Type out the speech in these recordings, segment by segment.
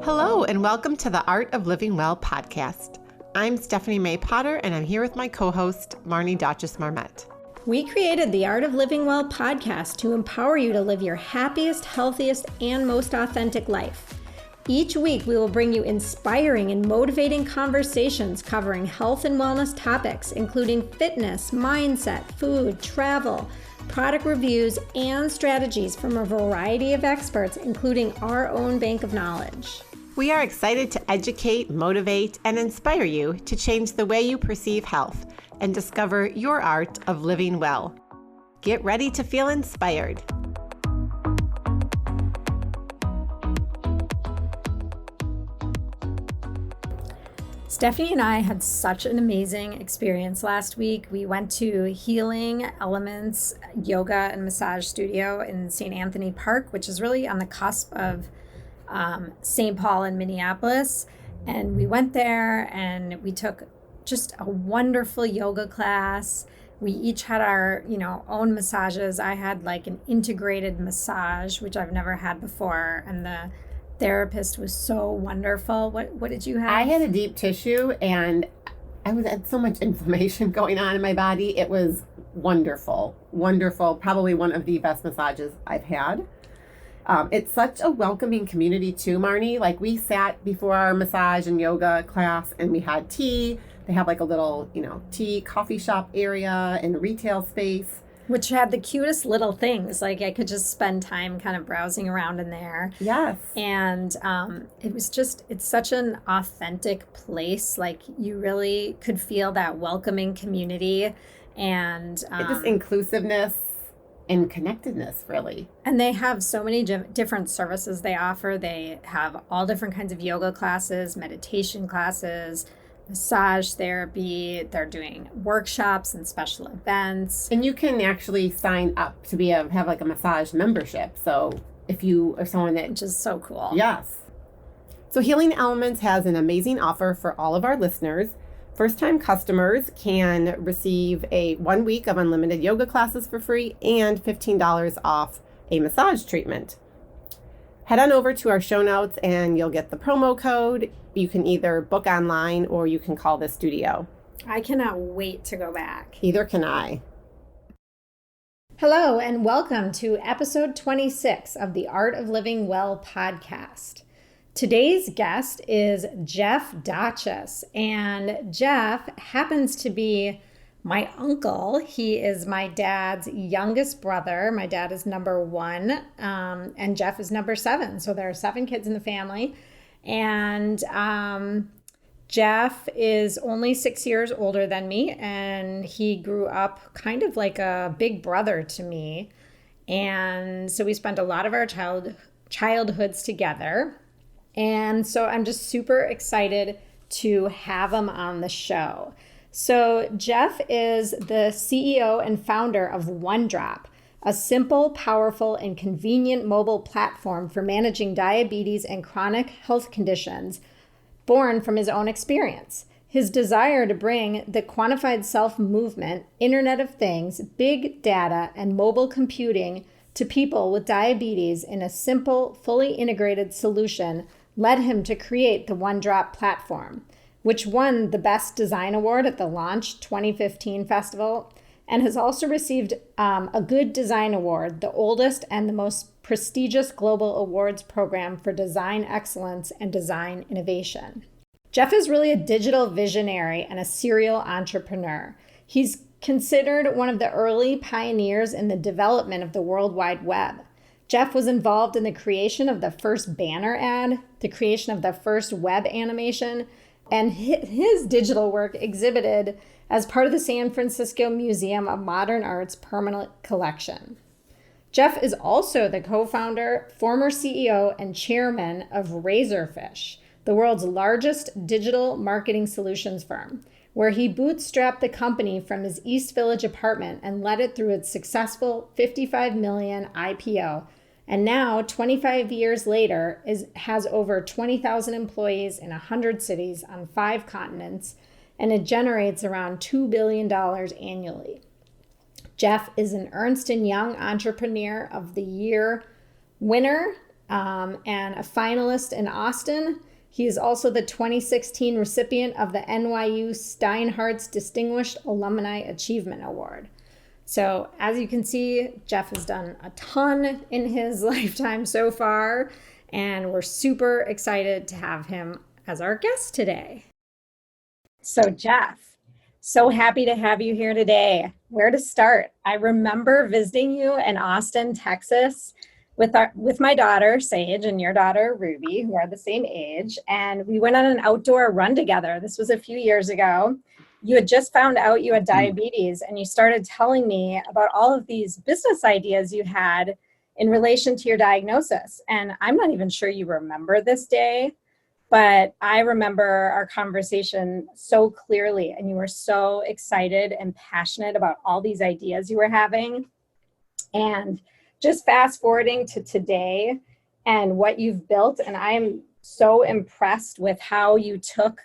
Hello, and welcome to the Art of Living Well podcast. I'm Stephanie Mae Potter, and I'm here with my co-host, Marnie Dachis-Marmette. We created the Art of Living Well podcast to empower you to live your happiest, healthiest, and most authentic life. Each week, we will bring you inspiring and motivating conversations covering health and wellness topics, including fitness, mindset, food, travel, product reviews, and strategies from a variety of experts, including our own bank of knowledge. We are excited to educate, motivate, and inspire you to change the way you perceive health and discover your art of living well. Get ready to feel inspired. Stephanie and I had such an amazing experience last week. We went to Healing Elements Yoga and Massage Studio in St. Anthony Park, which is really on the cusp of St. Paul and Minneapolis. And we went there and we took just a wonderful yoga class. We each had our, own massages. I had like an integrated massage, which I've never had before. And the therapist was so wonderful. What did you have? I had a deep tissue and I had so much inflammation going on in my body. It was wonderful, wonderful. Probably one of the best massages I've had. It's such a welcoming community too, Marnie. Like we sat before our massage and yoga class and we had tea. They have like a little, tea coffee shop area and retail space. Which had the cutest little things. Like I could just spend time kind of browsing around in there. Yes. And it's such an authentic place. Like you really could feel that welcoming community and just inclusiveness and connectedness, really. And they have so many different services they offer. They have all different kinds of yoga classes, meditation classes, massage therapy. They're doing workshops and special events. And you can actually sign up to have like a massage membership. So if you are someone that... Which is so cool. Yes. So Healing Elements has an amazing offer for all of our listeners. First-time customers can receive a 1 week of unlimited yoga classes for free and $15 off a massage treatment. Head on over to our show notes and you'll get the promo code. You can either book online or you can call the studio. I cannot wait to go back. Either can I. Hello and welcome to episode 26 of the Art of Living Well podcast. Today's guest is Jeff Dachis, and Jeff happens to be my uncle. He is my dad's youngest brother. My dad is number 1, and Jeff is number 7. So there are 7 kids in the family. And Jeff is only 6 years older than me, and he grew up kind of like a big brother to me. And so we spent a lot of our childhoods together. And so I'm just super excited to have him on the show. So Jeff is the CEO and founder of OneDrop, a simple, powerful, and convenient mobile platform for managing diabetes and chronic health conditions born from his own experience. His desire to bring the quantified self movement, Internet of Things, big data, and mobile computing to people with diabetes in a simple, fully integrated solution led him to create the OneDrop platform, which won the Best Design Award at the Launch 2015 festival and has also received a Good Design Award, the oldest and the most prestigious global awards program for design excellence and design innovation. Jeff is really a digital visionary and a serial entrepreneur. He's considered one of the early pioneers in the development of the World Wide Web. Jeff was involved in the creation of the first banner ad, the creation of the first web animation, and his digital work exhibited as part of the San Francisco Museum of Modern Art's permanent collection. Jeff is also the co-founder, former CEO, and chairman of Razorfish, the world's largest digital marketing solutions firm, where he bootstrapped the company from his East Village apartment and led it through its successful $55 million IPO. And now, 25 years later, has over 20,000 employees in 100 cities on 5 continents, and it generates around $2 billion annually. Jeff is an Ernst & Young Entrepreneur of the Year winner and a finalist in Austin. He is also the 2016 recipient of the NYU Steinhardt's Distinguished Alumni Achievement Award. So as you can see, Jeff has done a ton in his lifetime so far, and we're super excited to have him as our guest today. So Jeff, so happy to have you here today. Where to start? I remember visiting you in Austin, Texas, with my daughter Sage and your daughter Ruby, who are the same age, and we went on an outdoor run together. This was a few years ago. You had just found out you had diabetes, and you started telling me about all of these business ideas you had in relation to your diagnosis. And I'm not even sure you remember this day, but I remember our conversation so clearly, and you were so excited and passionate about all these ideas you were having. And just fast forwarding to today and what you've built, and I'm so impressed with how you took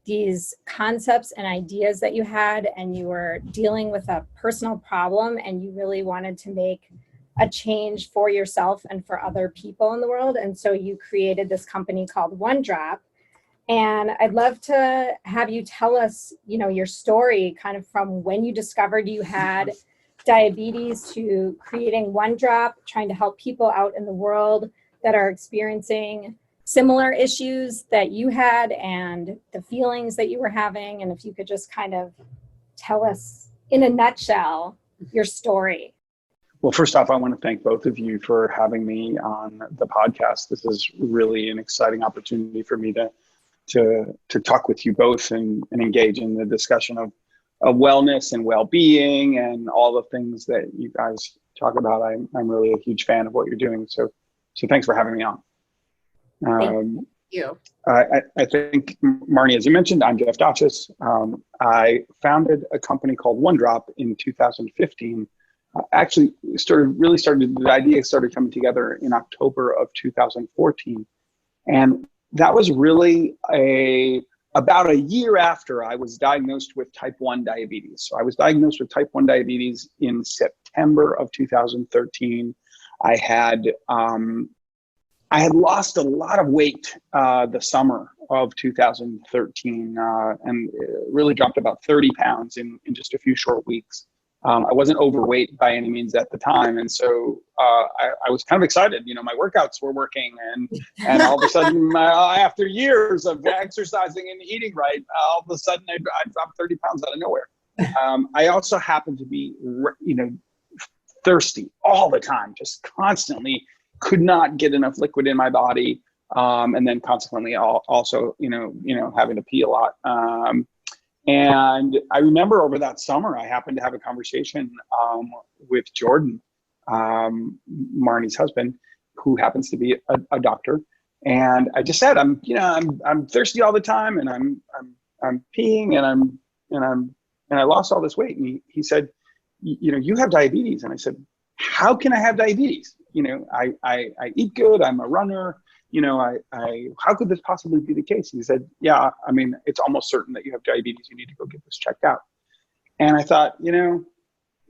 these concepts and ideas that you had, and you were dealing with a personal problem, and you really wanted to make a change for yourself and for other people in the world. And so you created this company called One Drop. And I'd love to have you tell us, your story kind of from when you discovered you had diabetes to creating One Drop, trying to help people out in the world that are experiencing similar issues that you had and the feelings that you were having. And if you could just kind of tell us in a nutshell your story. Well, first off, I want to thank both of you for having me on the podcast. This is really an exciting opportunity for me to talk with you both and engage in the discussion of wellness and well-being and all the things that you guys talk about. I'm really a huge fan of what you're doing. So thanks for having me on. Thank you. I think, Marnie, as you mentioned, I'm Jeff Dachis. I founded a company called One Drop in 2015. Actually, the idea started coming together in October of 2014. And that was really about a year after I was diagnosed with type 1 diabetes. So I was diagnosed with type 1 diabetes in September of 2013. I had lost a lot of weight the summer of 2013 and really dropped about 30 pounds in just a few short weeks. I wasn't overweight by any means at the time. And so I was kind of excited. My workouts were working. And all of a sudden, after years of exercising and eating right, all of a sudden I dropped 30 pounds out of nowhere. I also happened to be, thirsty all the time, just constantly could not get enough liquid in my body. And then consequently also, having to pee a lot. And I remember over that summer, I happened to have a conversation with Jordan, Marnie's husband, who happens to be a doctor. And I just said, I'm thirsty all the time, and I'm peeing, and I lost all this weight. And he said, you have diabetes. And I said, how can I have diabetes? I eat good. I'm a runner. How could this possibly be the case? And he said, yeah, it's almost certain that you have diabetes. You need to go get this checked out. And I thought,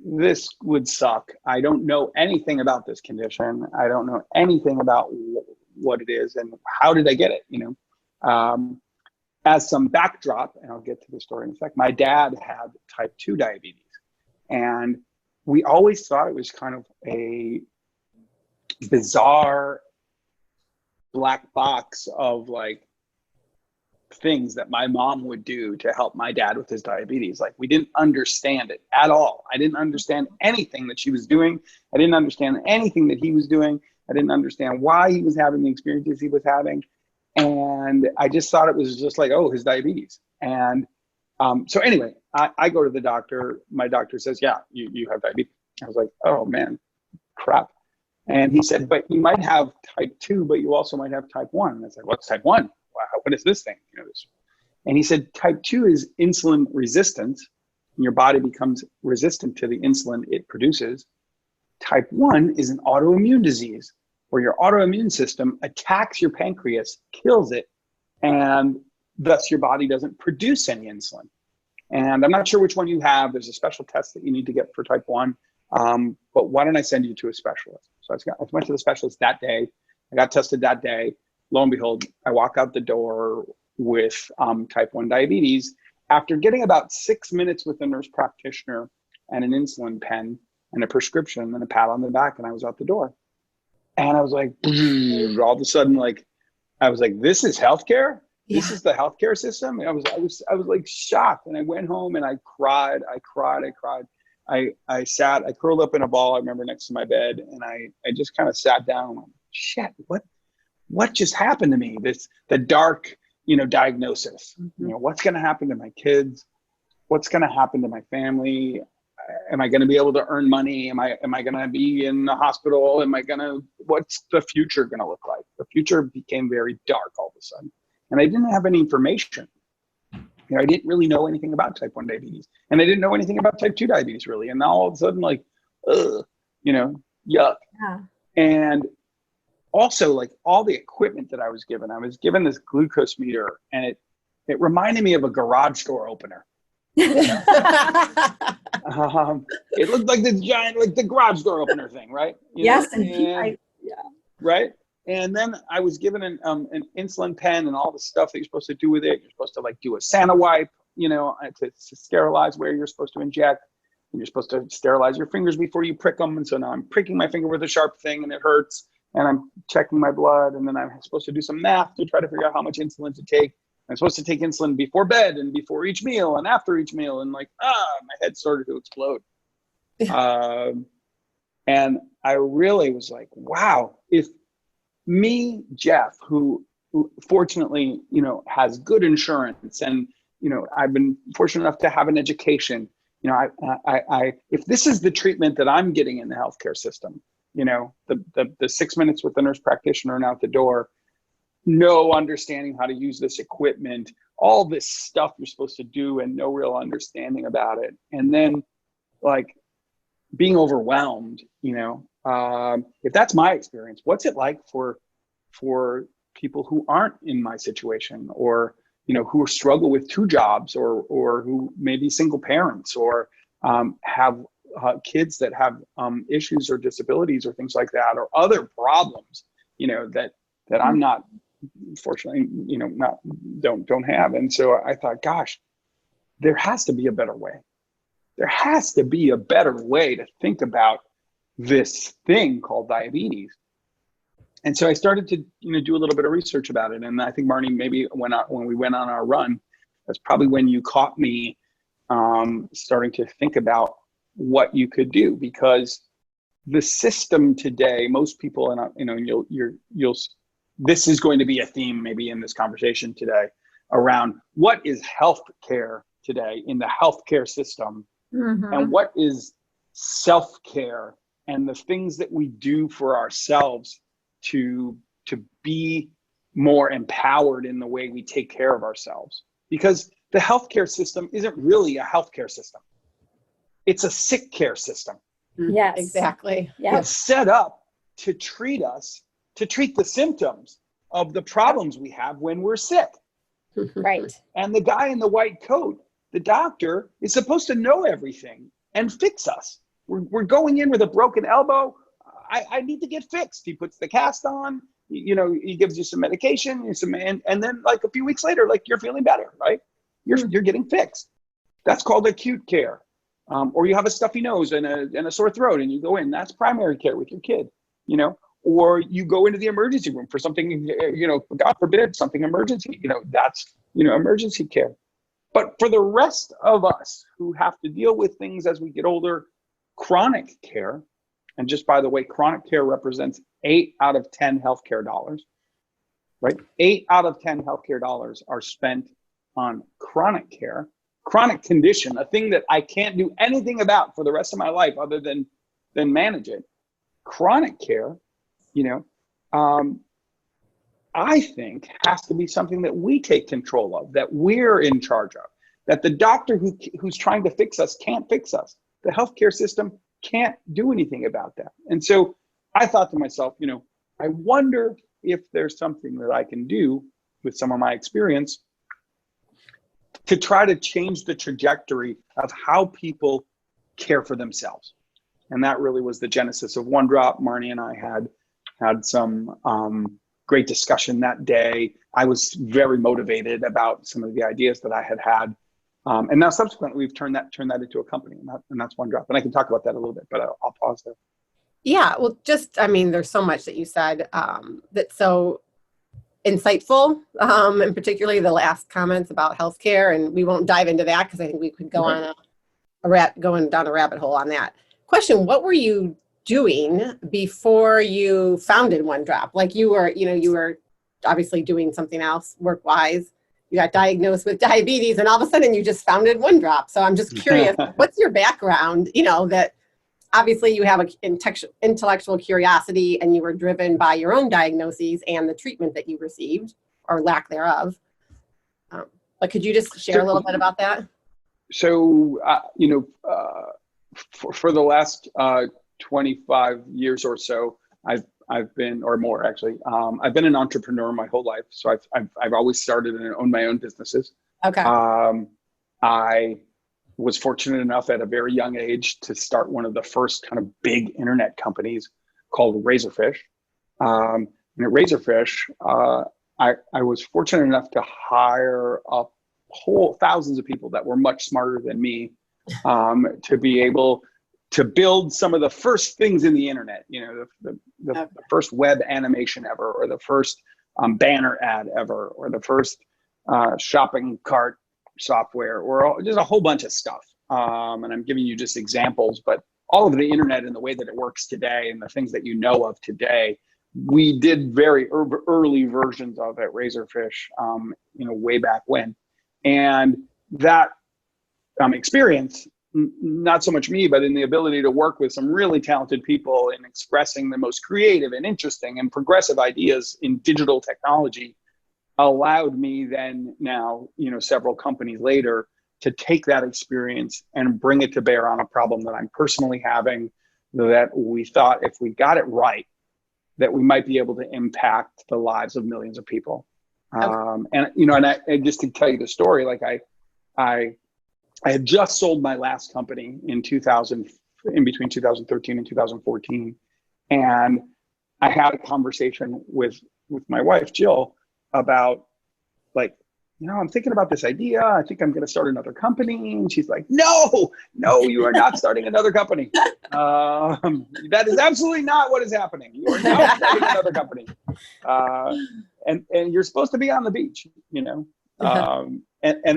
this would suck. I don't know anything about this condition. I don't know anything about what it is and how did I get it, As some backdrop, and I'll get to the story in a sec, my dad had type 2 diabetes. And we always thought it was kind of a bizarre black box of things that my mom would do to help my dad with his diabetes. We didn't understand it at all. I didn't understand anything that she was doing. I didn't understand anything that he was doing. I didn't understand why he was having the experiences he was having. And I just thought it was just his diabetes. And so anyway, I go to the doctor. My doctor says, yeah, you have diabetes. I was like, oh man, crap. And he said, but you might have type 2, but you also might have type 1. And I said, what's type 1? Wow, what is this thing? And he said, type 2 is insulin resistant. And your body becomes resistant to the insulin it produces. Type 1 is an autoimmune disease where your autoimmune system attacks your pancreas, kills it, and thus your body doesn't produce any insulin. And I'm not sure which one you have. There's a special test that you need to get for type 1. But why don't I send you to a specialist? So I went to the specialist that day. I got tested that day. Lo and behold, I walk out the door with type 1 diabetes after getting about 6 minutes with a nurse practitioner and an insulin pen and a prescription and a pat on the back, and I was out the door. And I was like, all of a sudden, like, I was like, this is healthcare? This is the healthcare system? And I was like shocked. And I went home and I cried. I sat, I curled up in a ball, I remember, next to my bed, and I just kind of sat down and went, shit, what just happened to me? The dark, diagnosis. What's going to happen to my kids? What's going to happen to my family? Am I going to be able to earn money? Am I going to be in the hospital? What's the future going to look like? The future became very dark all of a sudden. And I didn't have any information. I didn't really know anything about type 1 diabetes. And I didn't know anything about type 2 diabetes, really. And now all of a sudden, like, yuck. Yeah. And also, like, all the equipment that I was given this glucose meter, and it reminded me of a garage door opener. It looked like this giant, like the garage door opener thing, right? Right. And then I was given an insulin pen and all the stuff that you're supposed to do with it. You're supposed to, like, do a Santa wipe, to sterilize where you're supposed to inject. And you're supposed to sterilize your fingers before you prick them. And so now I'm pricking my finger with a sharp thing and it hurts. And I'm checking my blood. And then I'm supposed to do some math to try to figure out how much insulin to take. I'm supposed to take insulin before bed and before each meal and after each meal. And like, my head started to explode. And I really was like, wow, if me, Jeff, who fortunately, has good insurance, and, I've been fortunate enough to have an education, if this is the treatment that I'm getting in the healthcare system, the 6 minutes with the nurse practitioner and out the door, no understanding how to use this equipment, all this stuff you're supposed to do and no real understanding about it. And then, like, being overwhelmed, if that's my experience, what's it like for people who aren't in my situation, or, who struggle with 2 jobs, or who may be single parents, or have kids that have issues or disabilities or things like that, or other problems, that I'm not, fortunately, don't have. And so I thought, gosh, there has to be a better way. There has to be a better way to think about this thing called diabetes. And so I started to, do a little bit of research about it. And I think, Marnie, maybe when we went on our run, that's probably when you caught me starting to think about what you could do, because the system today, most people, and you'll this is going to be a theme maybe in this conversation today, around what is healthcare today in the healthcare system, and what is self-care, and the things that we do for ourselves to be more empowered in the way we take care of ourselves. Because the healthcare system isn't really a healthcare system. It's a sick care system. Yes, exactly. Yes. It's set up to treat the symptoms of the problems we have when we're sick. Right. And the guy in the white coat, the doctor, is supposed to know everything and fix us. We're going in with a broken elbow. I need to get fixed. He puts the cast on, he gives you some medication, and then, like, a few weeks later, like, you're feeling better, right? You're getting fixed. That's called acute care. Or you have a stuffy nose and a sore throat, and you go in. That's primary care with your kid, or you go into the emergency room for something, God forbid, something emergency, that's, emergency care. But for the rest of us who have to deal with things as we get older, chronic care, and just by the way, chronic care represents 8 out of 10 healthcare dollars, right? 8 out of 10 healthcare dollars are spent on chronic care, chronic condition, a thing that I can't do anything about for the rest of my life other than manage it. Chronic care, I think has to be something that we take control of, that we're in charge of, that the doctor who's trying to fix us can't fix us. The healthcare system can't do anything about that. And so I thought to myself, I wonder if there's something that I can do with some of my experience to try to change the trajectory of how people care for themselves. And that really was the genesis of One Drop. Marnie and I had had some great discussion that day. I was very motivated about some of the ideas that I had. And now subsequently, we've turned that into a company, and that's OneDrop. And I can talk about that a little bit, but I'll pause there. Yeah, well, there's so much that you said that's so insightful, and particularly the last comments about healthcare. And we won't dive into that because I think we could go on going down a rabbit hole on that. Question: what were you doing before you founded OneDrop? Like you were obviously doing something else work-wise. You got diagnosed with diabetes, and all of a sudden you just founded OneDrop. So I'm just curious, what's your background? That obviously you have an intellectual curiosity, and you were driven by your own diagnoses and the treatment that you received or lack thereof. But could you just share a little bit about that? So, for the last 25 years or so, I've been, or more actually, I've been an entrepreneur my whole life. So I've always started and owned my own businesses. Okay. I was fortunate enough at a very young age to start one of the first kind of big internet companies called Razorfish. And at Razorfish, I was fortunate enough to hire up thousands of people that were much smarter than me, to be able to build some of the first things in the internet, the first web animation ever, or the first banner ad ever, or the first shopping cart software, or just a whole bunch of stuff. And I'm giving you just examples, but all of the internet and the way that it works today and the things that you know of today, we did very early versions of at Razorfish, way back when. And that experience, not so much me, but in the ability to work with some really talented people in expressing the most creative and interesting and progressive ideas in digital technology, allowed me then now, several companies later, to take that experience and bring it to bear on a problem that I'm personally having, that we thought if we got it right, that we might be able to impact the lives of millions of people. Okay. And just to tell you the story, like I had just sold my last company in between 2013 and 2014. And I had a conversation with my wife, Jill, about I'm thinking about this idea. I think I'm going to start another company. And she's like, no, you are not starting another company. That is absolutely not what is happening. You are not starting another company. And you're supposed to be on the beach, And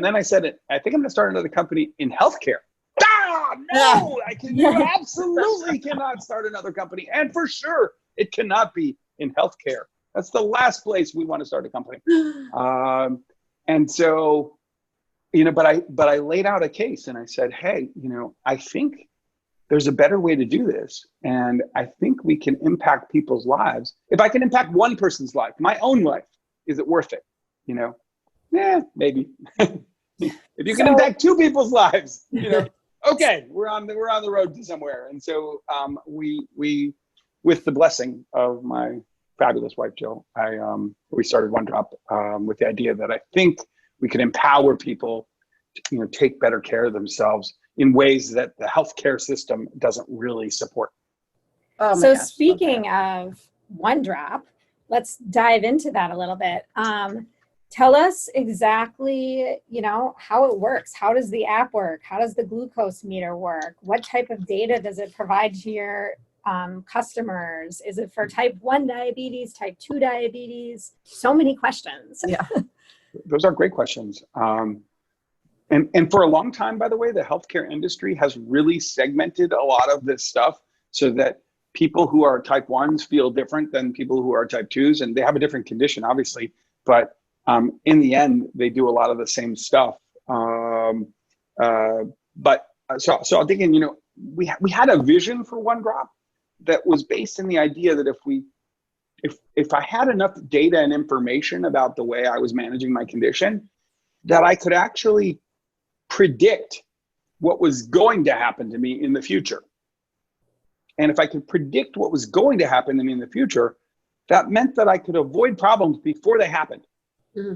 then I said, I think I'm going to start another company in healthcare. No, you absolutely cannot start another company. And for sure, it cannot be in healthcare. That's the last place we want to start a company. And so, but I laid out a case and I said, hey, I think there's a better way to do this. And I think we can impact people's lives. If I can impact one person's life, my own life, is it worth it? Maybe. If you can impact two people's lives, okay, we're on the road to somewhere. And so we with the blessing of my fabulous wife, Jill, we started OneDrop with the idea that I think we could empower people to take better care of themselves in ways that the healthcare system doesn't really support. So speaking of OneDrop, let's dive into that a little bit. Tell us exactly, how it works. How does the app work? How does the glucose meter work? What type of data does it provide to your customers? Is it for type 1 diabetes, type 2 diabetes? So many questions. Yeah. Those are great questions. And for a long time, by the way, the healthcare industry has really segmented a lot of this stuff so that people who are type 1s feel different than people who are type 2s, and they have a different condition, obviously, but in the end, they do a lot of the same stuff. So I'll dig in. We had a vision for OneDrop that was based in the idea that if I had enough data and information about the way I was managing my condition, that I could actually predict what was going to happen to me in the future. And if I could predict what was going to happen to me in the future, that meant that I could avoid problems before they happened. Mm-hmm.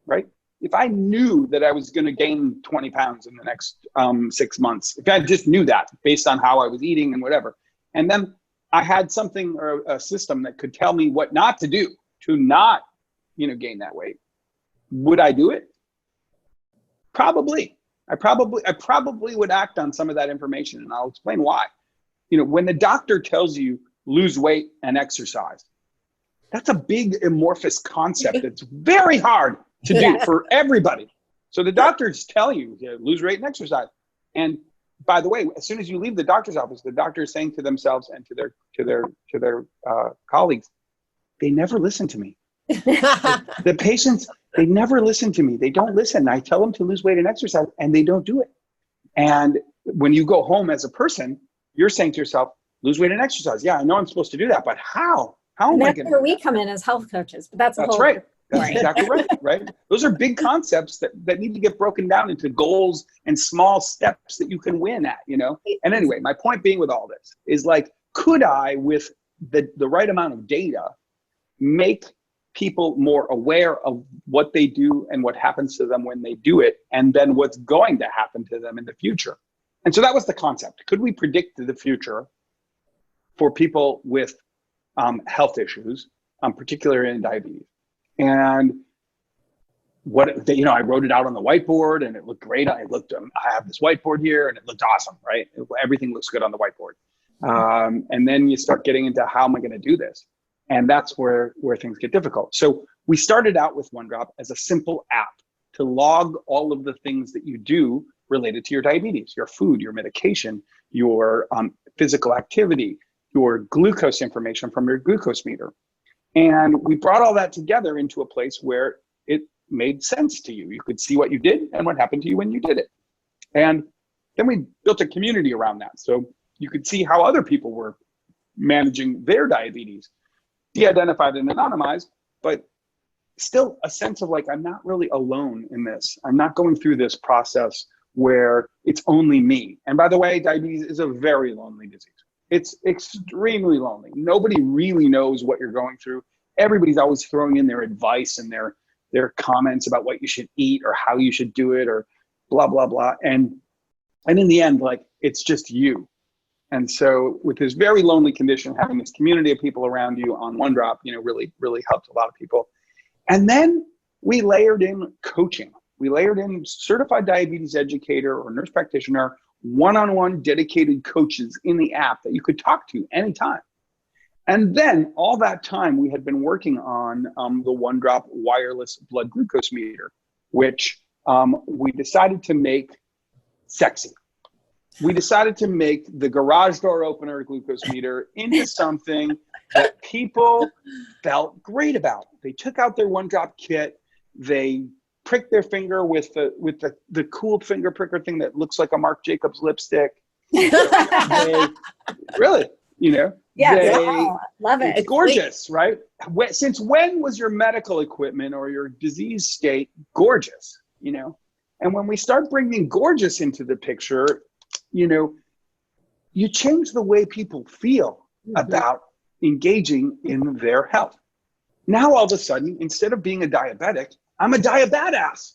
Right? If I knew that I was going to gain 20 pounds in the next 6 months, if I just knew that based on how I was eating and whatever, and then I had something or a system that could tell me what not to do to not, gain that weight, would I do it? Probably. I probably would act on some of that information, and I'll explain why. When the doctor tells you lose weight and exercise, that's a big amorphous concept that's very hard to do for everybody. So the doctors tell you, lose weight and exercise. And by the way, as soon as you leave the doctor's office, the doctor is saying to themselves and to their colleagues, they never listen to me. The patients, they never listen to me. They don't listen. I tell them to lose weight and exercise, and they don't do it. And when you go home as a person, you're saying to yourself, lose weight and exercise. Yeah, I know I'm supposed to do that, but how? How am I going to? That's where we come in as health coaches. But that's right. That's exactly right. Right. Those are big concepts that need to get broken down into goals and small steps that you can win at. And anyway, my point being with all this is, like, could I, with the right amount of data, make people more aware of what they do and what happens to them when they do it, and then what's going to happen to them in the future? And so that was the concept. Could we predict the future for people with health issues, particularly in diabetes? And I wrote it out on the whiteboard, and it looked great. I have this whiteboard here, and it looked awesome, right? Everything looks good on the whiteboard. And then you start getting into, how am I going to do this? And that's where things get difficult. So we started out with OneDrop as a simple app to log all of the things that you do related to your diabetes, your food, your medication, your physical activity, your glucose information from your glucose meter. And we brought all that together into a place where it made sense to you. You could see what you did and what happened to you when you did it. And then we built a community around that. So you could see how other people were managing their diabetes, de-identified and anonymized, but still a sense of, like, I'm not really alone in this. I'm not going through this process where it's only me. And by the way, diabetes is a very lonely disease. It's extremely lonely. Nobody really knows what you're going through. Everybody's always throwing in their advice and their comments about what you should eat or how you should do it or blah, blah, blah. And in the end, like, it's just you. And so with this very lonely condition, having this community of people around you on OneDrop, really, really helped a lot of people. And then we layered in coaching. We layered in certified diabetes educator or nurse practitioner, one-on-one dedicated coaches in the app that you could talk to anytime. And then all that time we had been working on the OneDrop wireless blood glucose meter, which we decided to make sexy. We decided to make the garage door opener glucose meter into something that people felt great about. They took out their OneDrop kit. They pricked their finger with the cool finger pricker thing that looks like a Marc Jacobs lipstick. Really, Yeah, love it. It's gorgeous, right? Since when was your medical equipment or your disease state gorgeous? And when we start bringing gorgeous into the picture, you change the way people feel about engaging in their health. Now, all of a sudden, instead of being a diabetic, I'm a diabadass.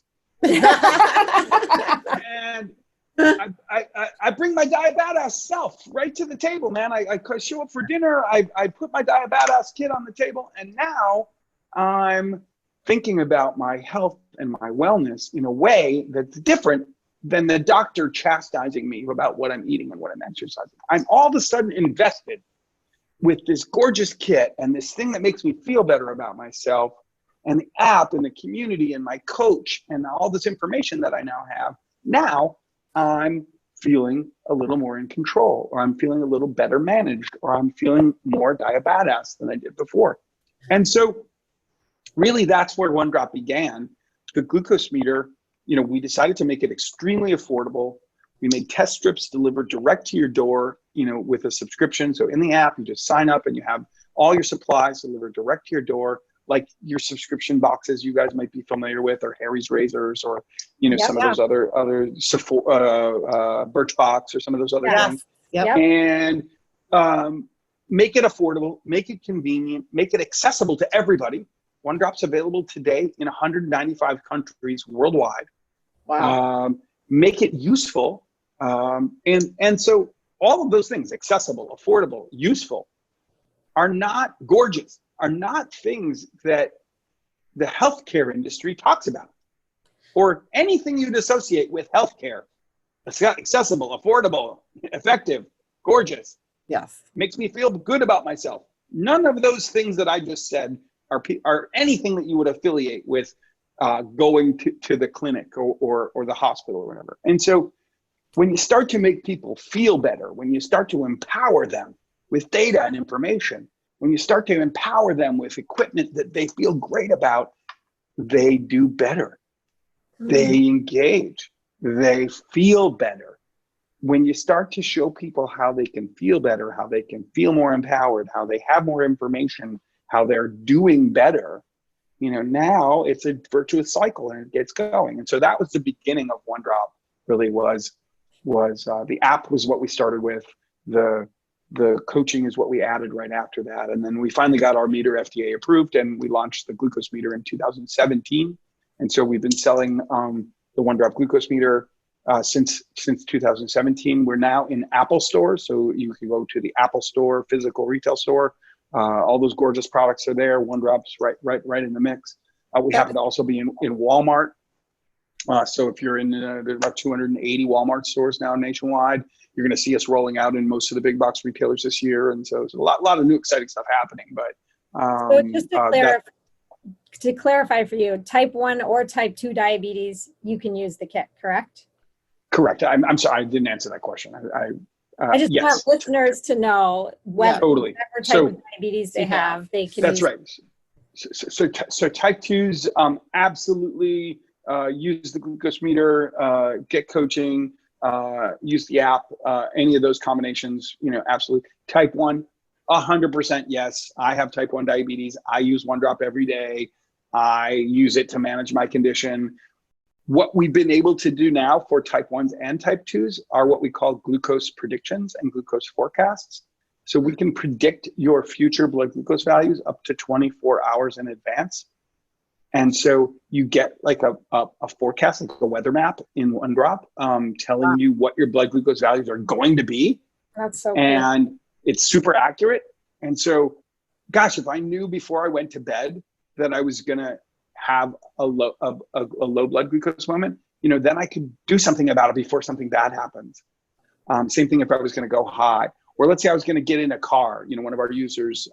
And I bring my diabadass self right to the table, man. I show up for dinner. I put my diabadass kid on the table, and now I'm thinking about my health and my wellness in a way that's different than the doctor chastising me about what I'm eating and what I'm exercising. I'm all of a sudden invested with this gorgeous kit and this thing that makes me feel better about myself, and the app and the community and my coach and all this information that I now have. Now I'm feeling a little more in control, or I'm feeling a little better managed, or I'm feeling more diabadass than I did before. And so really that's where OneDrop began. The glucose meter, we decided to make it extremely affordable. We made test strips delivered direct to your door, with a subscription. So in the app, you just sign up and you have all your supplies delivered direct to your door, like your subscription boxes you guys might be familiar with, or Harry's Razors, or some of those other Birchbox, or some of those other things. Yep. And make it affordable, make it convenient, make it accessible to everybody. OneDrop's available today in 195 countries worldwide. Wow. Make it useful. And so all of those things, accessible, affordable, useful, are not gorgeous, are not things that the healthcare industry talks about, or anything you'd associate with healthcare. Accessible, affordable, effective, gorgeous. Yes. Makes me feel good about myself. None of those things that I just said are anything that you would affiliate with going to the clinic or the hospital or whatever. And so when you start to make people feel better, when you start to empower them with data and information, when you start to empower them with equipment that they feel great about, they do better. They engage. They feel better. When you start to show people how they can feel better, how they can feel more empowered, how they have more information, how they're doing better, now it's a virtuous cycle and it gets going. And so that was the beginning of OneDrop. Really was the app was what we started with. The coaching is what we added right after that. And then we finally got our meter FDA approved, and we launched the glucose meter in 2017. And so we've been selling the OneDrop glucose meter since 2017. We're now in Apple stores, so you can go to the Apple store, physical retail store. All those gorgeous products are there. OneDrop's right in the mix. We happen to also be in Walmart. So if you're in, there's about 280 Walmart stores now nationwide. You're going to see us rolling out in most of the big box retailers this year, and so there's a lot of new exciting stuff happening. But so just to clarify for you, type 1 or type 2 diabetes, you can use the kit, correct? Correct. I'm sorry, I didn't answer that question. I just yes. want listeners to know whether totally. whatever type of diabetes they have, they can That's use. Right. So type 2s absolutely use the glucose meter, get coaching, use the app, any of those combinations, absolutely. Type 1, 100% yes. I have type 1 diabetes. I use OneDrop every day. I use it to manage my condition. What we've been able to do now for type 1s and type 2s are what we call glucose predictions and glucose forecasts. So we can predict your future blood glucose values up to 24 hours in advance. And so you get like a forecast, like a weather map in OneDrop, telling you what your blood glucose values are going to be. That's so cool. And it's super accurate. And so, gosh, if I knew before I went to bed that I was going to have a low blood glucose moment, then I could do something about it before something bad happens. Same thing if I was going to go high, or let's say I was going to get in a car. One of our users,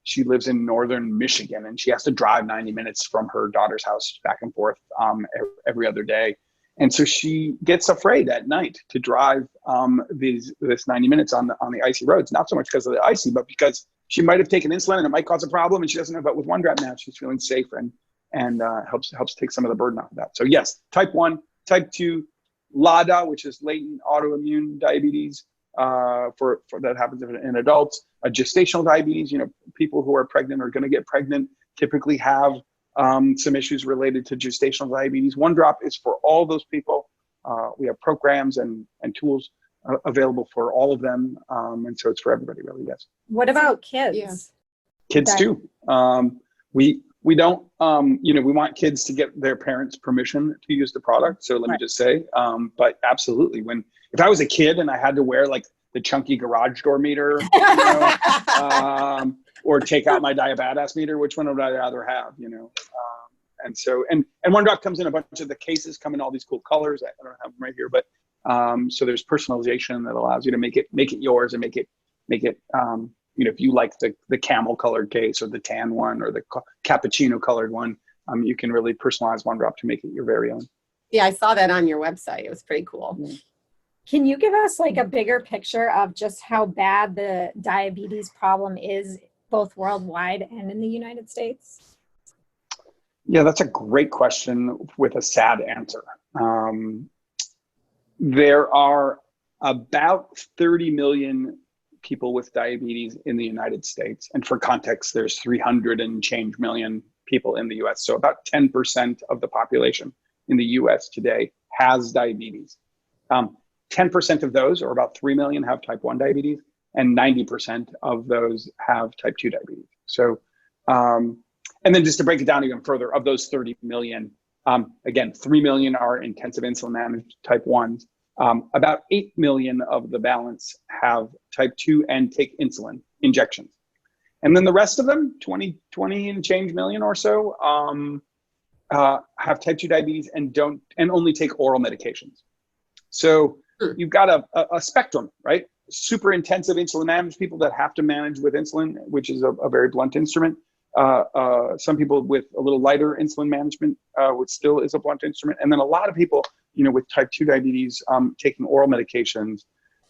she lives in northern Michigan, and she has to drive 90 minutes from her daughter's house back and forth every other day. And so she gets afraid at night to drive this 90 minutes on the icy roads, not so much because of the icy, but because she might have taken insulin and it might cause a problem, and she doesn't know. But with OneDrop now, she's feeling safe and helps take some of the burden off of that. So yes, type 1, type 2, LADA, which is latent autoimmune diabetes, for that happens in adults. Gestational diabetes, people who are pregnant or going to get pregnant typically have some issues related to gestational diabetes. OneDrop is for all those people. We have programs and tools available for all of them, and so it's for everybody, really. Yes. What about kids? Yeah. Kids too. We don't, we want kids to get their parents' permission to use the product. So let me just say, but absolutely, if I was a kid and I had to wear like the chunky garage door meter, or take out my diabetes meter, which one would I rather have? And so, and OneDrop comes in a bunch of the cases come in all these cool colors. I don't have them right here, but so there's personalization that allows you to make it yours and make it. If you like the camel colored case or the tan one or the cappuccino colored one, you can really personalize OneDrop to make it your very own. Yeah, I saw that on your website. It was pretty cool. Can you give us like a bigger picture of just how bad the diabetes problem is, both worldwide and in the United States? Yeah, that's a great question with a sad answer. There are about 30 million people with diabetes in the United States. And for context, there's 300 and change million people in the US. So about 10% of the population in the US today has diabetes. 10% of those, or about 3 million, have type 1 diabetes, and 90% of those have type 2 diabetes. So, and then just to break it down even further, of those 30 million, again, 3 million are intensive insulin managed type 1s. About 8 million of the balance have type 2 and take insulin injections. And then the rest of them, 20 and change million or so, have type 2 diabetes and only take oral medications. So you've got a spectrum, right? Super intensive insulin managed people that have to manage with insulin, which is a very blunt instrument. Some people with a little lighter insulin management, which still is a blunt instrument. And then a lot of people, with type 2 diabetes, taking oral medications.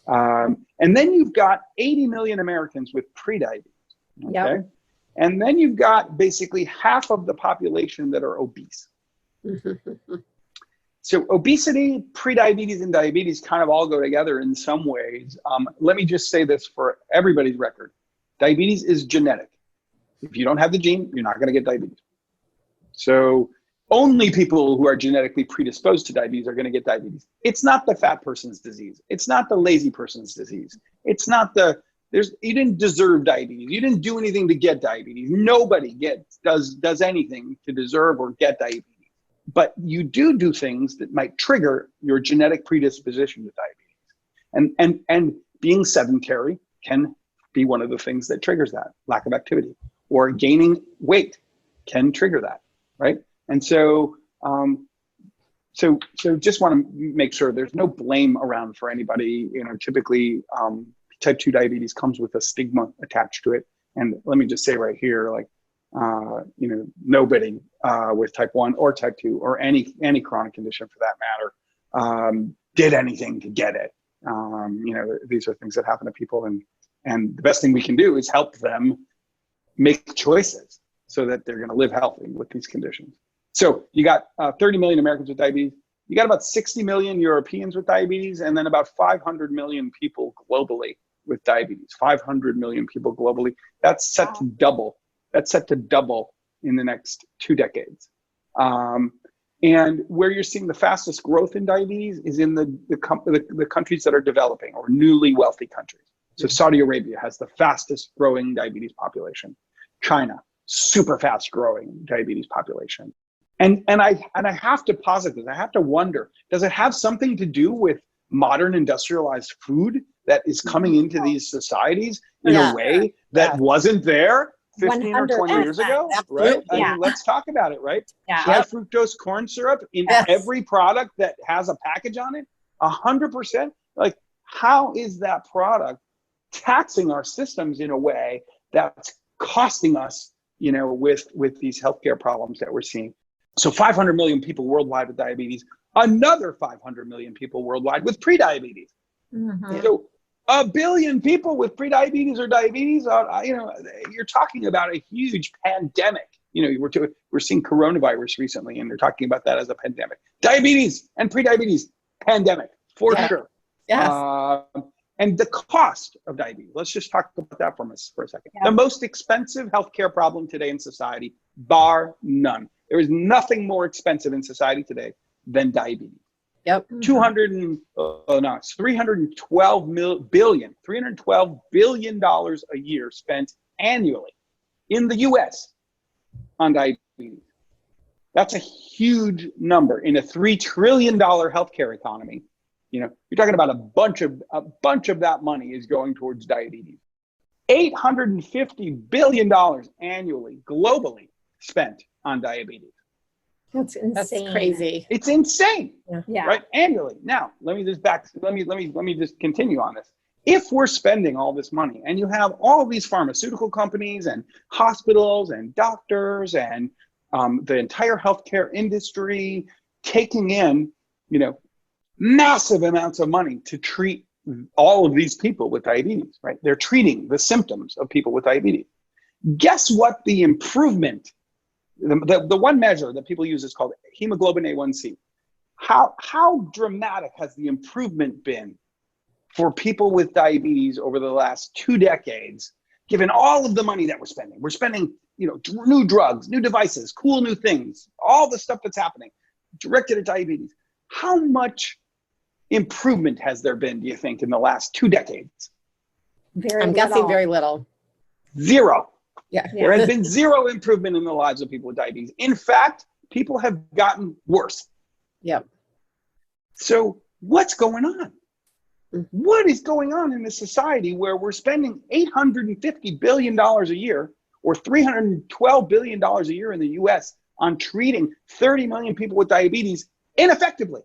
And then you've got 80 million Americans with prediabetes. Okay. Yep. And then you've got basically half of the population that are obese. So obesity, prediabetes, and diabetes kind of all go together in some ways. Let me just say this for everybody's record. Diabetes is genetic. If you don't have the gene, you're not going to get diabetes. So only people who are genetically predisposed to diabetes are going to get diabetes. It's not the fat person's disease. It's not the lazy person's disease. It's not you didn't deserve diabetes. You didn't do anything to get diabetes. Nobody does anything to deserve or get diabetes. But you do things that might trigger your genetic predisposition to diabetes. And being sedentary can be one of the things that triggers that, lack of activity. Or gaining weight can trigger that, right? And so just want to make sure there's no blame around for anybody. Typically type 2 diabetes comes with a stigma attached to it. And let me just say right here, nobody with type 1 or type 2 or any chronic condition for that matter did anything to get it. These are things that happen to people, and the best thing we can do is help them make choices so that they're going to live healthy with these conditions. So you got 30 million Americans with diabetes. You got about 60 million Europeans with diabetes, and then about 500 million people globally with diabetes. 500 million people globally. That's set to double. That's set to double in the next 2 decades. And where you're seeing the fastest growth in diabetes is in the countries that are developing or newly wealthy countries. So Saudi Arabia has the fastest growing diabetes population. China, super fast growing diabetes population. And I have to posit this. I have to wonder, does it have something to do with modern industrialized food that is coming into these societies in a way that wasn't there 15 or 20 years ago, right? I mean, let's talk about it, right? Yeah. High fructose corn syrup in every product that has a package on it, 100%. Like, how is that product taxing our systems in a way that's costing us, with these healthcare problems that we're seeing? So 500 million people worldwide with diabetes, another 500 million people worldwide with prediabetes. Mm-hmm. So 1 billion people with prediabetes or diabetes, you're talking about a huge pandemic. We're seeing coronavirus recently, and they're talking about that as a pandemic. Diabetes and prediabetes, pandemic, for sure. Yes. And the cost of diabetes, let's just talk about that for a second. Yeah. The most expensive healthcare problem today in society, bar none. There is nothing more expensive in society today than diabetes. Yep. $312 billion a year spent annually in the US on diabetes. That's a huge number in a $3 trillion healthcare economy. You're talking about a bunch of that money is going towards diabetes. $850 billion annually, globally, spent on diabetes. That's insane. That's crazy. It's insane. Yeah. Right? Annually. Now, let me just continue on this. If we're spending all this money and you have all these pharmaceutical companies and hospitals and doctors and the entire healthcare industry taking in, massive amounts of money to treat all of these people with diabetes, right? They're treating the symptoms of people with diabetes. Guess what the improvement, the one measure that people use is called hemoglobin A1C. How dramatic has the improvement been for people with diabetes over the last 2 decades, given all of the money that we're spending? We're spending, new drugs, new devices, cool new things, all the stuff that's happening directed at diabetes. How much improvement has there been, do you think, in the last 2 decades? I'm guessing very little. Zero. Yeah. There has been zero improvement in the lives of people with diabetes. In fact, people have gotten worse. Yep. So what's going on? What is going on in this society where we're spending $850 billion a year or $312 billion a year in the US on treating 30 million people with diabetes ineffectively?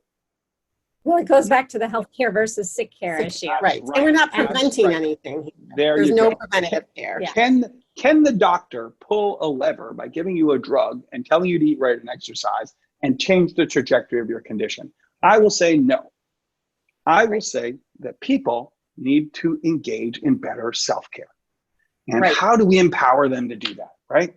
Well, it goes back to the healthcare versus sick care issue. Right. And we're not preventing anything. There's no preventative care. Yeah. Can the doctor pull a lever by giving you a drug and telling you to eat right and exercise and change the trajectory of your condition? I will say no. I will say that people need to engage in better self-care. And how do we empower them to do that, right?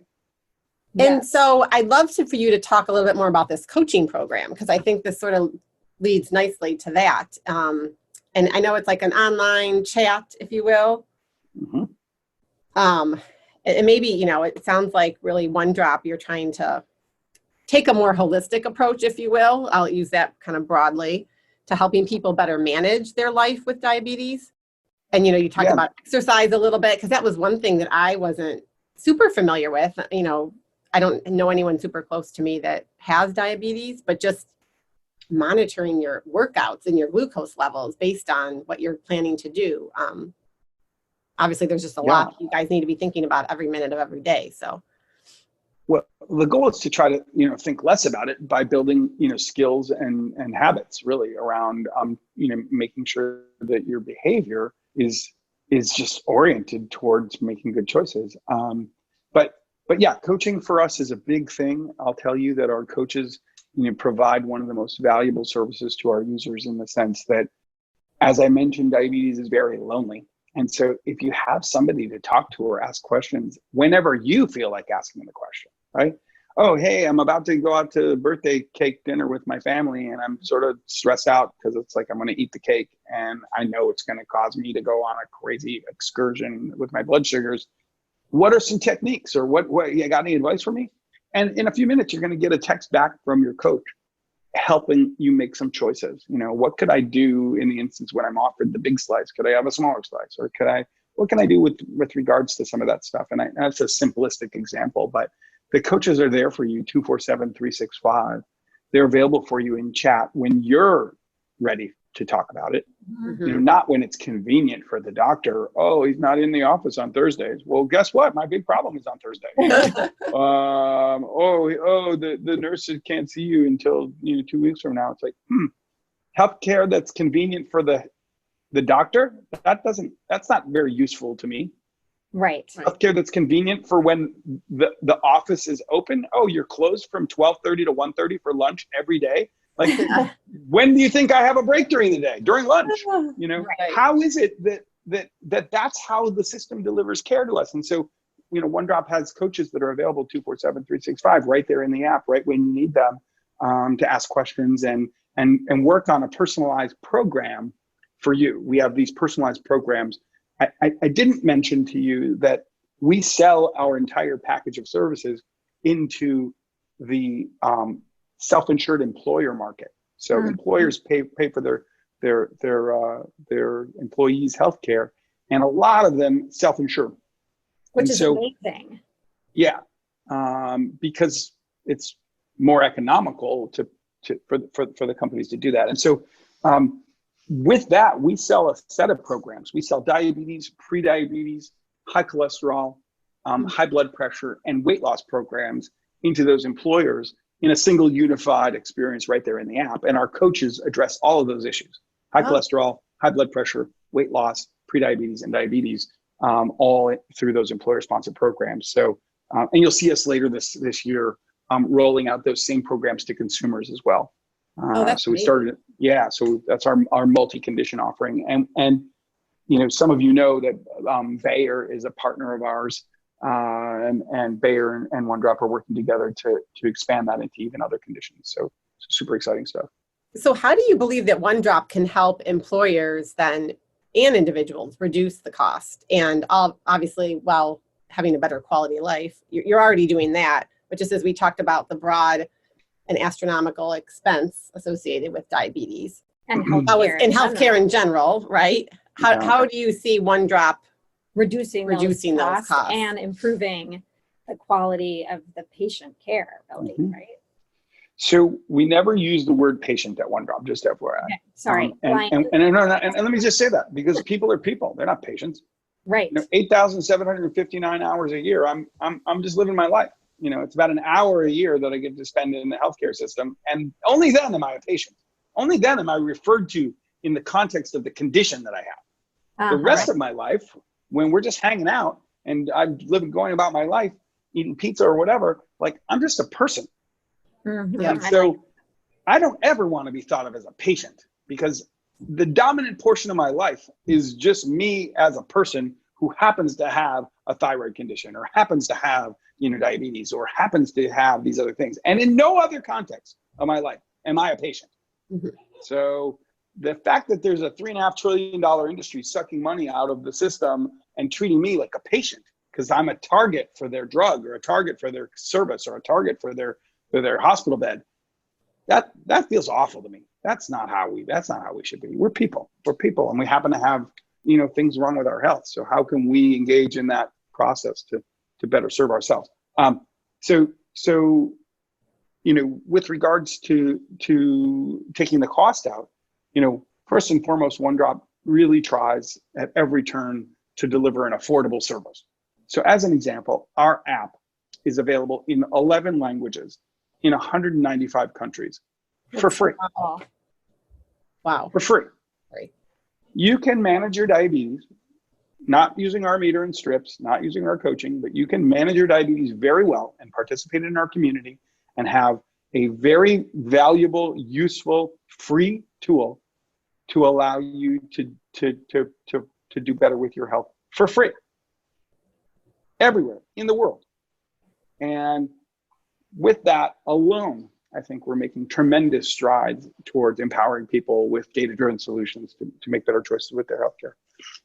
And so I'd love for you to talk a little bit more about this coaching program, because I think this sort of leads nicely to that. And I know it's like an online chat, if you will. And maybe, it sounds like really One Drop, you're trying to take a more holistic approach, if you will. I'll use that kind of broadly, to helping people better manage their life with diabetes. And, you talked about exercise a little bit, because that was one thing that I wasn't super familiar with. I don't know anyone super close to me that has diabetes, but just monitoring your workouts and your glucose levels based on what you're planning to do. Obviously, there's just a lot you guys need to be thinking about every minute of every day. So, well, the goal is to try to think less about it by building skills and habits really around making sure that your behavior is just oriented towards making good choices. But yeah, coaching for us is a big thing. I'll tell you that our coaches provide one of the most valuable services to our users, in the sense that, as I mentioned, diabetes is very lonely. And so if you have somebody to talk to or ask questions whenever you feel like asking the question, right? Oh, hey, I'm about to go out to birthday cake dinner with my family, and I'm sort of stressed out because it's like I'm going to eat the cake, and I know it's going to cause me to go on a crazy excursion with my blood sugars. What are some techniques, or what you got any advice for me? And in a few minutes, you're going to get a text back from your coach helping you make some choices. What could I do in the instance when I'm offered the big slice? Could I have a smaller slice? Or what can I do with regards to some of that stuff? And that's a simplistic example, but the coaches are there for you 24/7/365. They're available for you in chat when you're ready to talk about it. Not when it's convenient for the doctor. Oh, he's not in the office on Thursdays. Well, guess what? My big problem is on Thursday. The nurses can't see you until 2 weeks from now. It's like, healthcare that's convenient for the doctor. That's not very useful to me. Right. Healthcare that's convenient for when the office is open. Oh, you're closed from 12:30 to 1:30 for lunch every day. Like, when do you think I have a break during the day? During lunch, How is it that's how the system delivers care to us? And so, One Drop has coaches that are available 24/7/365 right there in the app, right when you need them, to ask questions and work on a personalized program for you. We have these personalized programs. I didn't mention to you that we sell our entire package of services into the self-insured employer market. So employers pay for their employees' healthcare, and a lot of them self-insure, which is amazing. Yeah, because it's more economical for the companies to do that. And so with that, we sell a set of programs. We sell diabetes, pre-diabetes, high cholesterol, high blood pressure, and weight loss programs into those employers in a single unified experience right there in the app. And our coaches address all of those issues: high cholesterol, high blood pressure, weight loss, pre-diabetes, and diabetes, all through those employer-sponsored programs. So, and you'll see us later this year rolling out those same programs to consumers as well. So we started, so that's our multi-condition offering. And some of know that Bayer is a partner of ours. And Bayer and One Drop are working together to expand that into even other conditions. So super exciting stuff. So how do you believe that One Drop can help employers then and individuals reduce the cost? And obviously, while having a better quality of life, you're already doing that. But just as we talked about the broad and astronomical expense associated with diabetes and healthcare in general, right? How do you see One Drop reducing those costs and improving the quality of the patient care, really, right? So we never use the word patient at One Drop, just FYI. Okay, sorry. And let me just say that, because people are people, they're not patients. Right. 8,759 hours a year. I'm just living my life. It's about an hour a year that I get to spend in the healthcare system, and only then am I a patient. Only then am I referred to in the context of the condition that I have. The rest of my life, when we're just hanging out and I'm going about my life, eating pizza or whatever, like, I'm just a person. Mm-hmm. And so I don't ever want to be thought of as a patient, because the dominant portion of my life is just me as a person who happens to have a thyroid condition, or happens to have, diabetes, or happens to have these other things. And in no other context of my life am I a patient. Mm-hmm. So the fact that there's a $3.5 trillion industry sucking money out of the system and treating me like a patient because I'm a target for their drug, or a target for their service, or a target for their hospital bed, that feels awful to me. That's not how we should be. We're people, and we happen to have, things wrong with our health. So how can we engage in that process to better serve ourselves? So with regards to taking the cost out, first and foremost, One Drop really tries at every turn to deliver an affordable service. So as an example, our app is available in 11 languages in 195 countries for free. Wow. For free. Right. You can manage your diabetes, not using our meter and strips, not using our coaching, but you can manage your diabetes very well and participate in our community and have a very valuable, useful, free tool to allow you to do better with your health for free everywhere in the world. And with that alone, I think we're making tremendous strides towards empowering people with data-driven solutions to make better choices with their healthcare.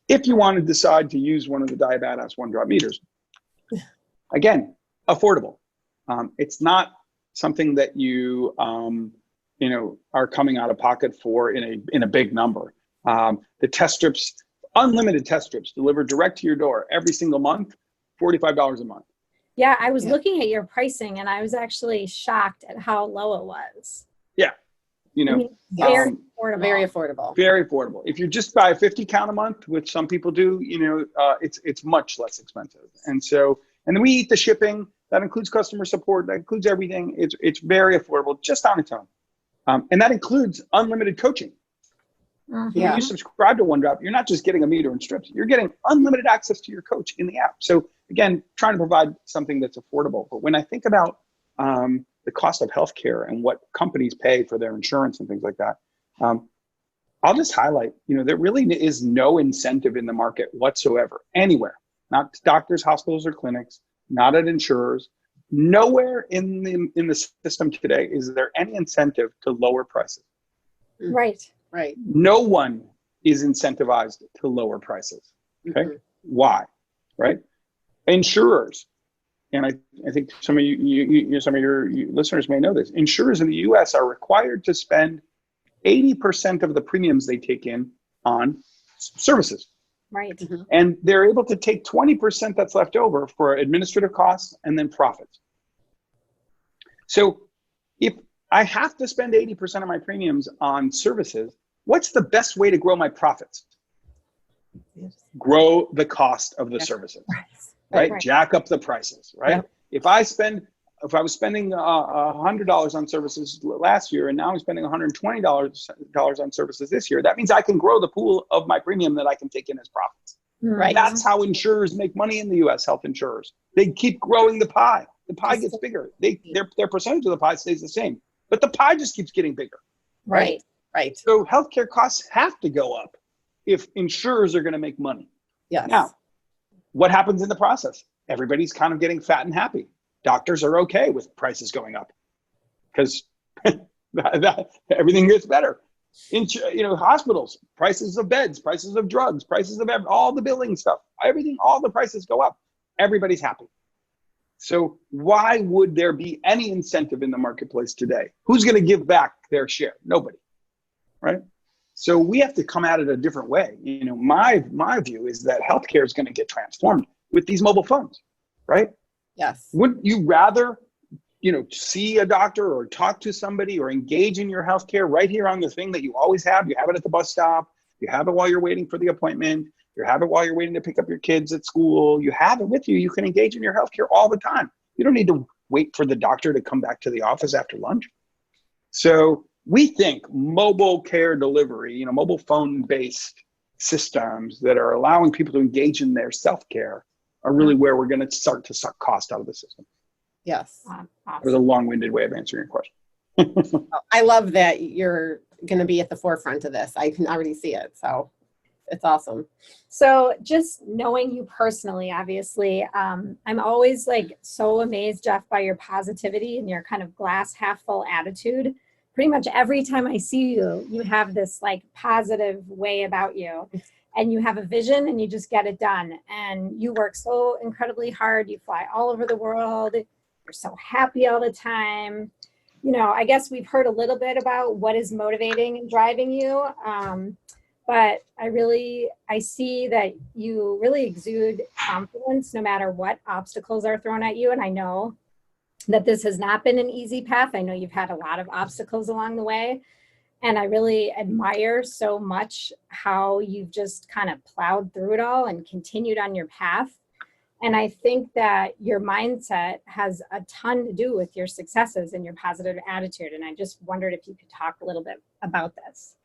If you want to decide to use one of the Diabadass One Drop meters, again, affordable. It's not something that you are coming out of pocket for in a big number. The test strips, unlimited test strips, delivered direct to your door every single month, $45 a month. Yeah, I was looking at your pricing and I was actually shocked at how low it was. Yeah. Very affordable. Very affordable. Very affordable. If you just buy a 50 count a month, which some people do, it's much less expensive. And then we eat the shipping. That includes customer support. That includes everything. It's very affordable just on its own. And that includes unlimited coaching. Mm-hmm. When you subscribe to One Drop, you're not just getting a meter and strips. You're getting unlimited access to your coach in the app. So again, trying to provide something that's affordable. But when I think about the cost of healthcare and what companies pay for their insurance and things like that, I'll just highlight, there really is no incentive in the market whatsoever, anywhere, not doctors, hospitals, or clinics, not at insurers. Nowhere in the system today is there any incentive to lower prices. Right. Right. No one is incentivized to lower prices. Okay. Mm-hmm. Why? Right. Insurers, and I think some of some of your listeners may know this. Insurers in the U.S. are required to spend 80% of the premiums they take in on services. Right. Mm-hmm. And they're able to take 20% that's left over for administrative costs and then profits. So if I have to spend 80% of my premiums on services, what's the best way to grow my profits? Grow the cost of the services, right? Jack up the prices, right? Yeah. If I was spending $100 on services last year, and now I'm spending $120 on services this year, that means I can grow the pool of my premium that I can take in as profits. Right. That's how insurers make money in the U.S. health insurers. They keep growing the pie. The pie gets bigger. Their percentage of the pie stays the same, but the pie just keeps getting bigger. Right. Right. So healthcare costs have to go up if insurers are going to make money. Yes. Now, what happens in the process? Everybody's kind of getting fat and happy. Doctors are okay with prices going up because everything gets better. Hospitals, prices of beds, prices of drugs, prices of all the billing stuff, everything, all the prices go up. Everybody's happy. So why would there be any incentive in the marketplace today? Who's going to give back their share? Nobody, right? So we have to come at it a different way. My view is that healthcare is going to get transformed with these mobile phones, right? Yes. Wouldn't you rather see a doctor or talk to somebody or engage in your healthcare right here on the thing that you always have. You have it at the bus stop. You have it while you're waiting for the appointment. You have it while you're waiting to pick up your kids at school. You have it with you. You can engage in your healthcare all the time. You don't need to wait for the doctor to come back to the office after lunch. So we think mobile care delivery, mobile phone-based systems that are allowing people to engage in their self-care are really where we're going to start to suck cost out of the system. Yes. It was a long-winded way of answering your question. I love that you're going to be at the forefront of this. I can already see it. So it's awesome. So just knowing you personally, obviously, I'm always like so amazed, Jeff, by your positivity and your kind of glass half full attitude. Pretty much every time I see you, you have this like positive way about you, and you have a vision and you just get it done. And you work so incredibly hard. You fly all over the world. You're so happy all the time. I guess we've heard a little bit about what is motivating and driving you. But I see that you really exude confidence no matter what obstacles are thrown at you. And I know that this has not been an easy path. I know you've had a lot of obstacles along the way. And I really admire so much how you've just kind of plowed through it all and continued on your path. And I think that your mindset has a ton to do with your successes and your positive attitude. And I just wondered if you could talk a little bit about this.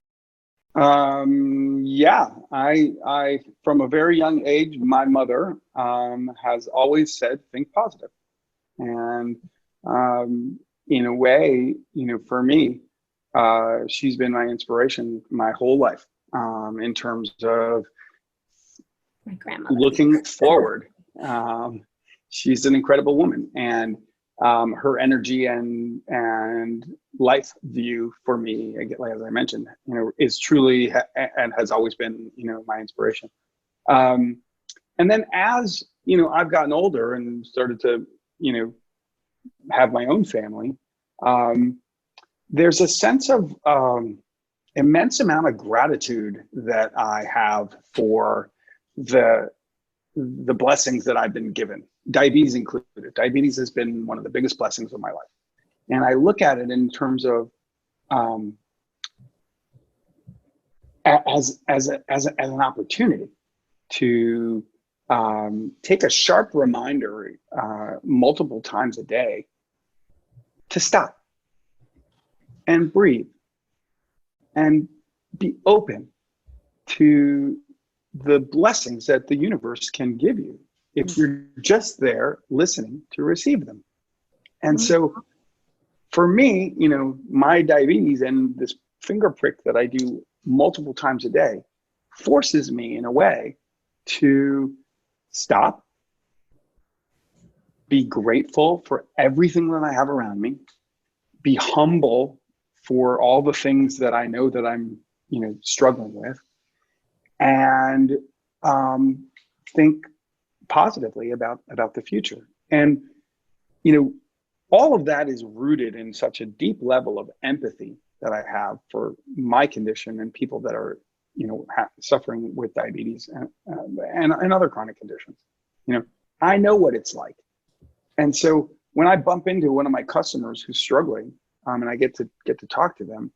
Yeah, I from a very young age, my mother has always said, think positive. And in a way, for me, she's been my inspiration my whole life in terms of My grandmother. looking forward. She's an incredible woman, and her energy and life view for me, like as I mentioned, is truly and has always been, my inspiration. And then as I've gotten older and started to, have my own family, there's a sense of immense amount of gratitude that I have for the blessings that I've been given, diabetes included. Diabetes has been one of the biggest blessings of my life. And I look at it in terms of as an opportunity to take a sharp reminder multiple times a day to stop and breathe and be open to the blessings that the universe can give you if you're just there listening to receive them. And so for me, my diabetes and this finger prick that I do multiple times a day forces me in a way to stop, be grateful for everything that I have around me, be humble for all the things that I know that I'm, struggling with, and think positively about the future. And, all of that is rooted in such a deep level of empathy that I have for my condition and people that are, suffering with diabetes and other chronic conditions. I know what it's like. And so when I bump into one of my customers who's struggling, and I get to talk to them,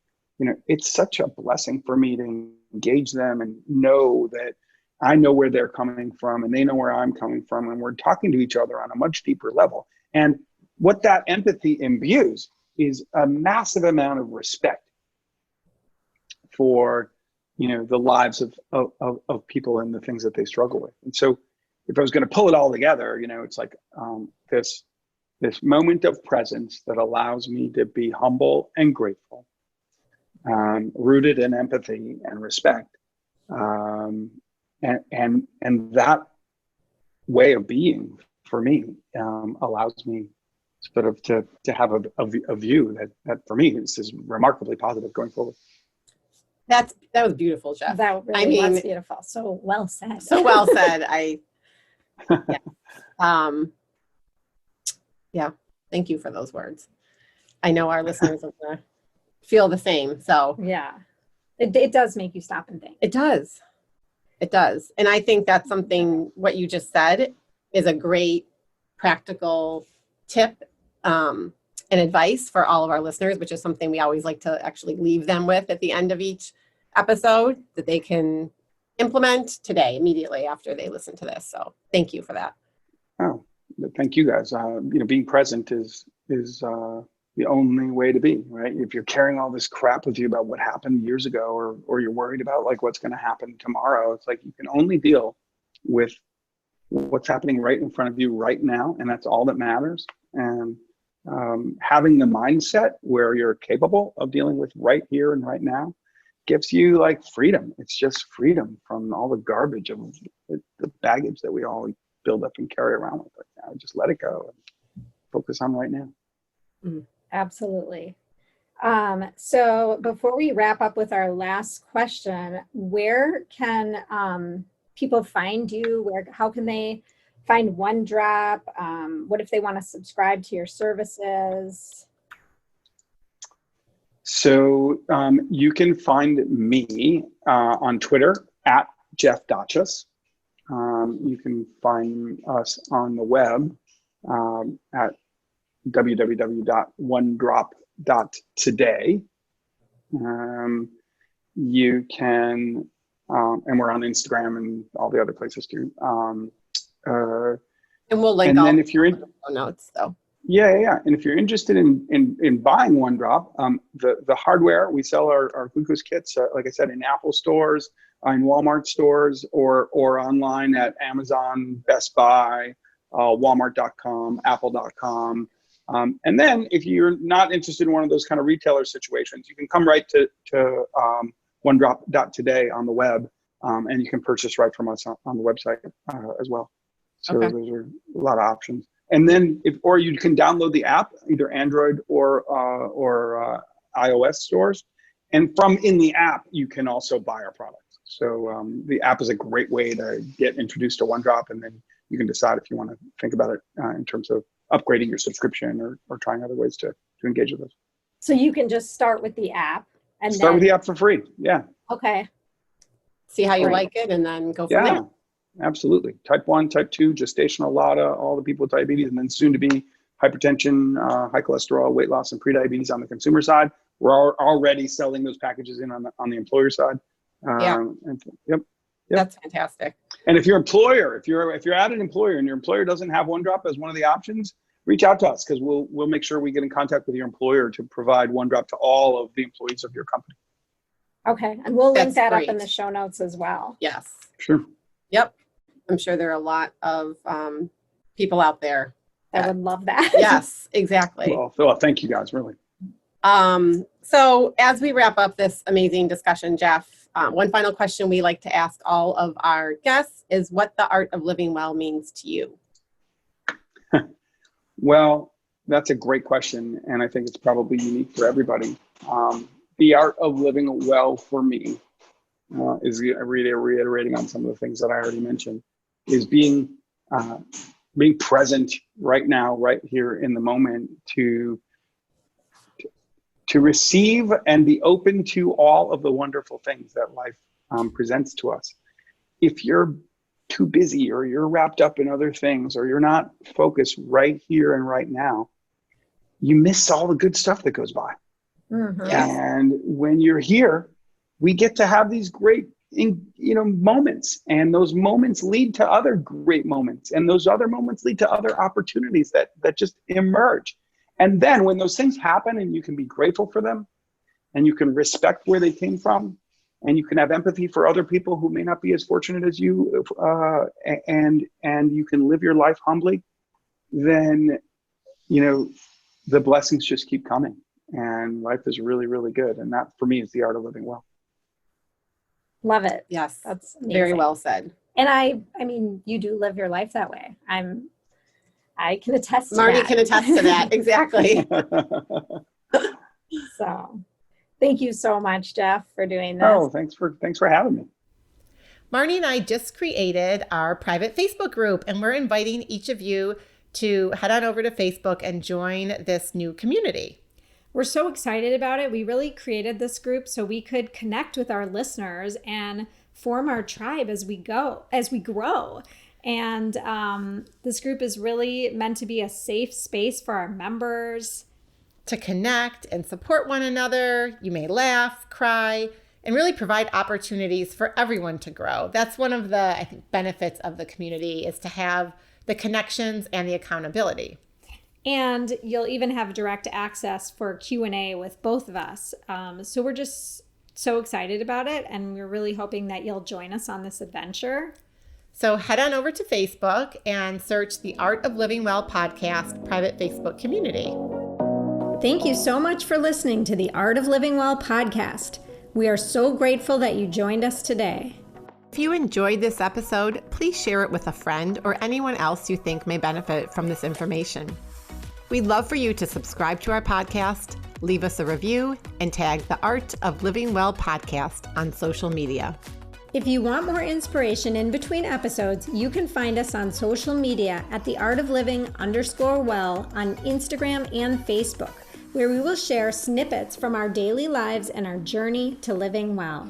it's such a blessing for me to engage them and know that I know where they're coming from and they know where I'm coming from, and we're talking to each other on a much deeper level. And what that empathy imbues is a massive amount of respect for, the lives of people and the things that they struggle with. And so if I was going to pull it all together, it's like this moment of presence that allows me to be humble and grateful, rooted in empathy and respect. And that way of being for me allows me sort of to have a view that for me is remarkably positive going forward. That was beautiful, Jeff. That really was beautiful. So well said. So well said. Yeah. Thank you for those words. I know our listeners are gonna feel the same. So yeah, it does make you stop and think. It does. And I think that's something, what you just said is a great practical tip and advice for all of our listeners, which is something we always like to actually leave them with at the end of each episode that they can implement today, immediately after they listen to this. So thank you for that. Oh, thank you guys. Being present is the only way to be, right? If you're carrying all this crap with you about what happened years ago, or you're worried about like what's going to happen tomorrow, it's like you can only deal with what's happening right in front of you right now, and that's all that matters. And having the mindset where you're capable of dealing with right here and right now gives you like freedom. It's just freedom from all the garbage of the baggage that we all build up and carry around with right now. Just let it go and focus on right now. Mm-hmm. Absolutely. So before we wrap up with our last question, where can people find you? How can they find OneDrop? What if they want to subscribe to your services? So you can find me on Twitter at Jeff Dachis. You can find us on the web at www.onedrop.today. You can, and we're on Instagram and all the other places too. And we'll link and all then if you're in the notes though. Yeah. And if you're interested in buying OneDrop, the hardware, we sell our glucose kits, like I said, in Apple stores, in Walmart stores, or online at Amazon, Best Buy, Walmart.com, Apple.com. And then if you're not interested in one of those kind of retailer situations, you can come right to OneDrop.today on the web, and you can purchase right from us on the website as well. So Those are a lot of options. And then or you can download the app, either Android or iOS stores. And from in the app, you can also buy our products. So the app is a great way to get introduced to OneDrop, and then you can decide if you want to think about it in terms of upgrading your subscription or trying other ways to engage with us. So you can just start with the app and start with the app for free. Yeah. Okay. See how you like it, and then go from there. Absolutely. Type 1, type 2, gestational LADA, all the people with diabetes, and then soon to be hypertension, high cholesterol, weight loss, and prediabetes on the consumer side. We're already selling those packages in on the employer side. Yep. That's fantastic. And if you're at an employer and your employer doesn't have OneDrop as one of the options, reach out to us, because we'll make sure we get in contact with your employer to provide OneDrop to all of the employees of your company. Okay. And we'll link that great. up in the show notes as well. Yes. Sure. Yep. I'm sure there are a lot of people out there that would love that. Yes, exactly. Well, thank you guys, really. So as we wrap up this amazing discussion, Jeff, one final question we like to ask all of our guests is what the art of living well means to you. Well, that's a great question, and I think it's probably unique for everybody. The art of living well for me is reiterating on some of the things that I already mentioned, is being present right now, right here in the moment, to receive and be open to all of the wonderful things that life presents to us. If you're too busy, or you're wrapped up in other things, or you're not focused right here and right now, you miss all the good stuff that goes by. Mm-hmm. And when you're here, we get to have these great moments, and those moments lead to other great moments, and those other moments lead to other opportunities that just emerge. And then when those things happen and you can be grateful for them, and you can respect where they came from, and you can have empathy for other people who may not be as fortunate as you, and you can live your life humbly, then the blessings just keep coming, and life is really, really good. And that for me is the art of living well. Love it. Yes, that's amazing. Very well said. And I mean, you do live your life that way. I can attest to Marty that. can attest to that. Exactly. So thank you so much, Jeff, for doing this. Oh, thanks for having me. Marty and I just created our private Facebook group, and we're inviting each of you to head on over to Facebook and join this new community. We're so excited about it. We really created this group so we could connect with our listeners and form our tribe as we grow. And this group is really meant to be a safe space for our members, to connect and support one another. You may laugh, cry, and really provide opportunities for everyone to grow. That's one of the, I think, benefits of the community, is to have the connections and the accountability. And you'll even have direct access for Q&A with both of us. So we're just so excited about it, and we're really hoping that you'll join us on this adventure. So head on over to Facebook and search the Art of Living Well podcast private Facebook community. Thank you so much for listening to the Art of Living Well podcast. We are so grateful that you joined us today. If you enjoyed this episode, please share it with a friend or anyone else you think may benefit from this information. We'd love for you to subscribe to our podcast, leave us a review, and tag the Art of Living Well podcast on social media. If you want more inspiration in between episodes, you can find us on social media at theartofliving_well on Instagram and Facebook, where we will share snippets from our daily lives and our journey to living well.